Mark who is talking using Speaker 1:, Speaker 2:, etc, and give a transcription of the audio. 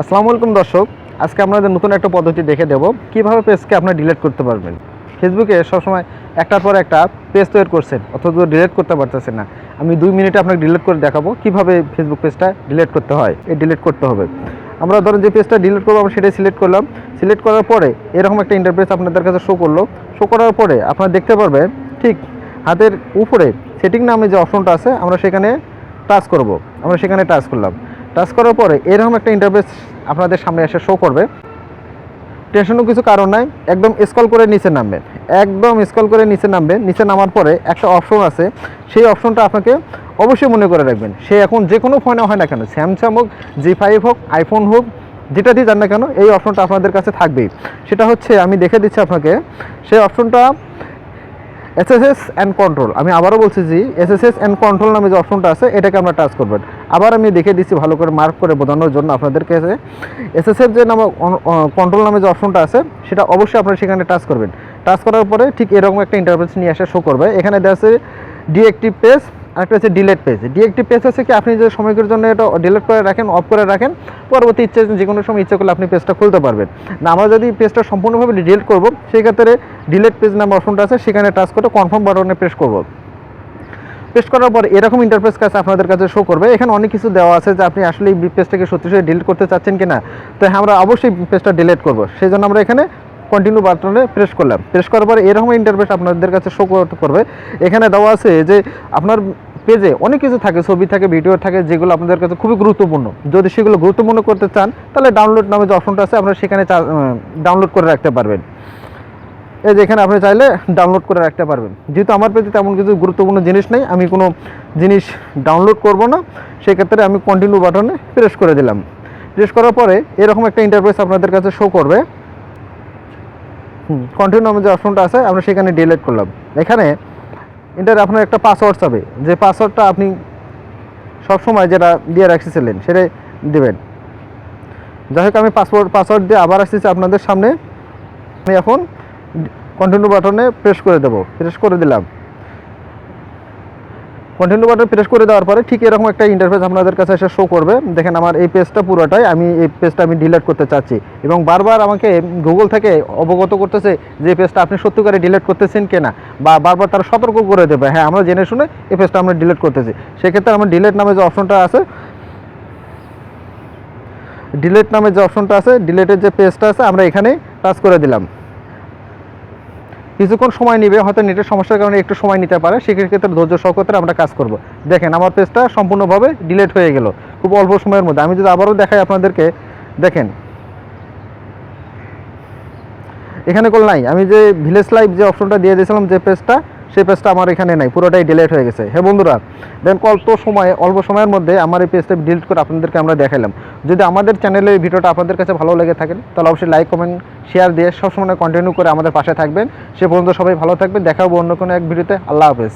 Speaker 1: আসসালামু আলাইকুম দর্শক, আজকে আপনাদের নতুন একটা পদ্ধতি দেখে দেব কিভাবে পেজকে আপনারা ডিলিট করতে পারবেন। ফেসবুকে সবসময় একটার পর একটা পেজ তৈরি করছেন অথচ ডিলিট করতে পারতেছেন না। আমি 2 মিনিটে আপনাকে ডিলিট করে দেখাবো কিভাবে ফেসবুক পেজটা ডিলিট করতে হয়। ডিলিট করতে হবে, আমরা ধরেন যে পেজটা ডিলিট করবো আমরা সেটাই সিলেক্ট করলাম। সিলেক্ট করার পরে এরকম একটা ইন্টারফেস আপনাদের কাছে শো করলো। শো করার পরে আপনারা দেখতে পারবেন ঠিক হাতের উপরে সেটিং নামে যে অপশনটা আছে আমরা সেখানে টাচ করব। আমরা সেখানে টাচ করলাম। টাচ করার পরে এরকম একটা ইন্টারফেস আপনাদের সামনে এসে শো করবে। টেনশনও কিছু কারণ নাই, একদম স্ক্রল করে নিচে নামবেন। একদম স্ক্রল করে নিচে নামবেন। নিচে নামার পরে একটা অপশন আছে, সেই অপশনটা আপনাকে অবশ্যই মনে করে রাখবেন। সে এখন যে কোনো ফোনে হয় না কেন, স্যামসাং হোক, J5 হোক, আইফোন হোক, যেটা দিয়ে যান না কেন এই অপশনটা আপনাদের কাছে থাকবেই। সেটা হচ্ছে আমি দেখে দিচ্ছি আপনাকে, সেই অপশনটা এসএসএস অ্যান্ড কন্ট্রোল। আমি আবারও বলছি যে এসএসএস অ্যান্ড কন্ট্রোল নামে যে অপশনটা আছে এটাকে আমরা টাচ করবেন। আবার আমি দেখে দিচ্ছি ভালো করে মার্ক করে বোঝানোর জন্য আপনাদের কাছে। এসএসএস যে নামে কন্ট্রোল নামে যে অপশনটা আছে সেটা অবশ্যই আপনারা সেখানে টাচ করবেন। টাচ করার পরে ঠিক এরকম একটা ইন্টারফেস নিয়ে এসে শো করবে। এখানে দেওয়া আছে ডিএক্টিভ পেজ, আরেকটা হচ্ছে ডিলেট পেজ। ডিএক্টিভ পেজ হচ্ছে কি আপনি যে সময়কের জন্য এটা ডিলিট করে রাখেন, অফ করে রাখেন, পরবর্তী ইচ্ছে যে কোনো সময় ইচ্ছে করলে আপনি পেজটা খুলতে পারবেন। না আমরা যদি পেজটা সম্পূর্ণভাবে ডিলিট করব সেই ক্ষেত্রে ডিলেট পেজ নামে অপশনটা আছে সেখানে টাচ করে কনফার্ম বাটনে প্রেস করব। পেস্ট করার পর এরকম ইন্টারফেস কাছে আপনাদের কাছে শো করবে। এখানে অনেক কিছু দেওয়া আছে যে আপনি আসলে এই পেজটাকে সত্যি সত্যি ডিলিট করতে চাচ্ছেন কিনা। তো হ্যাঁ, আমরা অবশ্যই পেজটা ডিলিট করব, সেই জন্য আমরা এখানে কন্টিনিউ বাটনে প্রেস করলাম। প্রেস করার পর এরকম ইন্টারফেস আপনাদের কাছে শো করবে। এখানে দেওয়া আছে যে আপনার পেজে অনেক কিছু থাকে, ছবি থাকে, ভিডিও থাকে, যেগুলো আপনাদের কাছে খুবই গুরুত্বপূর্ণ। যদি সেগুলো গুরুত্বপূর্ণ করতে চান তাহলে ডাউনলোড নামে যে অপশনটা আছে আপনারা সেখানে ডাউনলোড করে রাখতে পারবেন। এই যে এখানে আপনি চাইলে ডাউনলোড করে রাখতে পারবেন। যেহেতু আমার পেজে তেমন কিছু গুরুত্বপূর্ণ জিনিস নেই, আমি কোনো জিনিস ডাউনলোড করব না, সেক্ষেত্রে আমি কন্টিনিউ বাটনে প্রেস করে দিলাম। প্রেস করার পরে এরকম একটা ইন্টারফেস আপনাদের কাছে শো করবে। কন্টিনিউ নামে যে অপশনটা আছে আমরা সেখানে ডিলিট করলাম। এখানে আপনার একটা পাসওয়ার্ড চাবে, যে পাসওয়ার্ডটা আপনি সবসময় যেটা দিয়ে রাখছিলেন সেটাই দেবেন। যাই হোক আমি পাসওয়ার্ড দিয়ে আবার আসতেছি আপনাদের সামনে। আমি এখন কন্টিনিউ বাটনে প্রেস করে দেবো। প্রেস করে দিলাম। কন্টিনিউ বাটনে প্রেস করে দেওয়ার পরে ঠিক এরকম একটা ইন্টারফেস আপনাদের কাছে এসে শো করবে। দেখেন আমার এই পেজটা পুরোটাই এই পেজটা আমি ডিলিট করতে চাচ্ছি এবং বারবার আমাকে গুগল থেকে অবগত করতেছে যে পেজটা আপনি সত্যিকারে ডিলিট করতেছেন কিনা, বা বারবার তারা সতর্ক করে দেবে হ্যাঁ আমরা জেনে শুনে এই পেজটা আমরা ডিলিট করতেছি। সেক্ষেত্রে আমার ডিলিট নামে যে অপশনটা আছে, ডিলিটের যে পেজটা আছে আমরা এখানে টাচ করে দিলাম। কিছুক্ষণ সময় নেবে, হয়তো নেটের সমস্যার কারণে একটু সময় নিতে পারে, সেক্ষেত্রে ধৈর্য সহকারে আমরা কাজ করব। দেখেন আমার পেজটা সম্পূর্ণভাবে ডিলিট হয়ে গেল খুব অল্প সময়ের মধ্যে। আমি যদি আবারও দেখাই আপনাদেরকে, দেখেন এখানে কল নাই। আমি যে ভিলেজ লাইভ যে অপশনটা দিয়ে দিয়েছিলাম যে পেজটা, সেই পেজটা আমার এখানে নাই, পুরোটাই ডিলিট হয়ে গেছে। হ্যাঁ বন্ধুরা, দেন অল্প সময়ের মধ্যে আমার এই পেজটা ডিলিট করে আপনাদেরকে আমরা দেখালাম। যদি আমাদের চ্যানেলের এই ভিডিওটা আপনাদের কাছে ভালো লেগে থাকেন তাহলে অবশ্যই লাইক, কমেন্ট, শেয়ার দিয়ে সবসময় কন্টিনিউ করে আমাদের পাশে থাকবেন। সে পর্যন্ত সবাই ভালো থাকবেন। দেখা হবে অন্য কোনো এক ভিডিওতে। আল্লাহ হাফেজ।